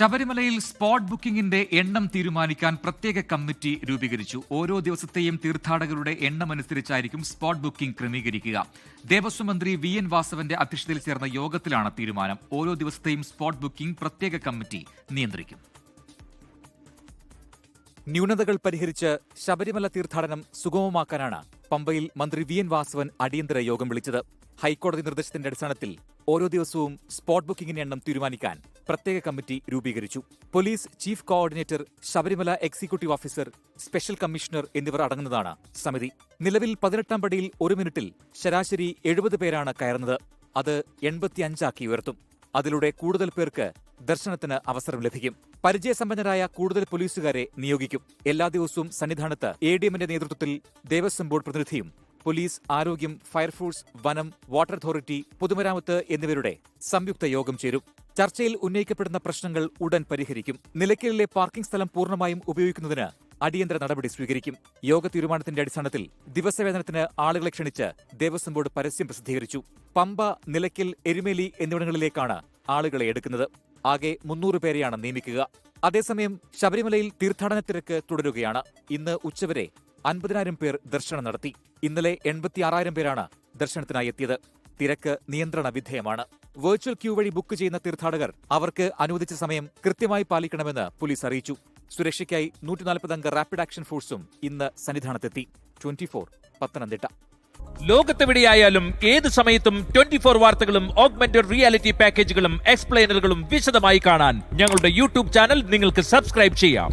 ശബരിമലയിൽ സ്പോട്ട് ബുക്കിംഗിന്റെ എണ്ണം തീരുമാനിക്കാൻ പ്രത്യേക കമ്മിറ്റി രൂപീകരിച്ചു. ഓരോ ദിവസത്തെയും തീർത്ഥാടകരുടെ എണ്ണമനുസരിച്ചായിരിക്കും സ്പോട്ട് ബുക്കിംഗ് ക്രമീകരിക്കുക. ദേവസ്വം മന്ത്രി വി.എൻ. വാസവന്റെ അധ്യക്ഷതയിൽ ചേർന്ന യോഗത്തിലാണ് തീരുമാനം. ഓരോ ദിവസത്തെയും സ്പോട്ട് ബുക്കിംഗ് പ്രത്യേക കമ്മിറ്റി നിയന്ത്രിക്കും. ന്യൂനതകൾ പരിഹരിച്ച് ശബരിമല തീർത്ഥാടനം സുഗമമാക്കാനാണ് പമ്പയിൽ മന്ത്രി വി.എൻ. വാസവൻ അടിയന്തര യോഗം വിളിച്ചത്. ഹൈക്കോടതി നിർദ്ദേശത്തിന്റെ അടിസ്ഥാനത്തിൽ ഓരോ ദിവസവും സ്പോട്ട് ബുക്കിംഗിന്റെ എണ്ണം തീരുമാനിക്കാൻ പ്രത്യേക കമ്മിറ്റി രൂപീകരിച്ചു. Police chief coordinator, Sabarimala executive officer, special commissioner എന്നിവർ അടങ്ങുന്നതാണ് സമിതി. നിലവിൽ 18ാം പടിയിൽ ഒരു മിനിറ്റിൽ ശരാശരി 70 പേരാണ് കയറുന്നത്. അത് 85 ഉയർത്തും. അതിലൂടെ കൂടുതൽ പേർക്ക് ദർശനത്തിന് അവസരം ലഭിക്കും. പരിചയസമ്പന്നരായ കൂടുതൽ പോലീസുകാരെ നിയോഗിക്കും. എല്ലാ ദിവസവും സന്നിധാനത്ത് ADMന്റെ നേതൃത്വത്തിൽ ദേവസ്വം ബോർഡ് പ്രതിനിധിയും പോലീസ്, ആരോഗ്യം, ഫയർഫോഴ്സ്, വനം, വാട്ടർ അതോറിറ്റി, പൊതുമരാമത്ത് എന്നിവരുടെ സംയുക്ത യോഗം ചേരും. ചർച്ചയിൽ ഉന്നയിക്കപ്പെടുന്ന പ്രശ്നങ്ങൾ ഉടൻ പരിഹരിക്കും. നിലയ്ക്കലിലെ പാർക്കിംഗ് സ്ഥലം പൂർണ്ണമായും ഉപയോഗിക്കുന്നതിന് അടിയന്തര നടപടി സ്വീകരിക്കും. യോഗ തീരുമാനത്തിന്റെ അടിസ്ഥാനത്തിൽ ദിവസവേതനത്തിന് ആളുകളെ ക്ഷണിച്ച് ദേവസ്വം ബോർഡ് പരസ്യം പ്രസിദ്ധീകരിച്ചു. പമ്പ, നിലയ്ക്കൽ, എരുമേലി എന്നിവിടങ്ങളിലേക്കാണ് ആളുകളെ എടുക്കുന്നത്. ആകെ 300 പേരെയാണ് നിയമിക്കുക. അതേസമയം ശബരിമലയിൽ തീർത്ഥാടന തിരക്ക് തുടരുകയാണ്. ഇന്ന് ഉച്ചവരെ 50,000 പേർ ദർശനം നടത്തി. ഇന്നലെ 86,000 പേരാണ് ദർശനത്തിനായി എത്തിയത്. തിരക്ക് നിയന്ത്രണ വിധേയമാണ്. വെർച്വൽ ക്യൂ വഴി ബുക്ക് ചെയ്യുന്ന തീർത്ഥാടകർ അവർക്ക് അനുവദിച്ച സമയം കൃത്യമായി പാലിക്കണമെന്ന് പോലീസ് അറിയിച്ചു. സുരക്ഷയ്ക്കായി 140 അംഗ റാപ്പിഡ് ആക്ഷൻ ഫോഴ്സും ഇന്ന് സന്നിധാനത്തെത്തി. 24 പത്തനംതിട്ട. ലോകത്തെവിടെയായാലും ഏത് സമയത്തും 24 വാർത്തകളും ഓഗ്മെന്റഡ് റിയാലിറ്റി പാക്കേജുകളും എക്സ്പ്ലെയിനറുകളും വിശദമായി കാണാൻ ഞങ്ങളുടെ യൂട്യൂബ് ചാനൽ നിങ്ങൾക്ക് സബ്സ്ക്രൈബ് ചെയ്യാം.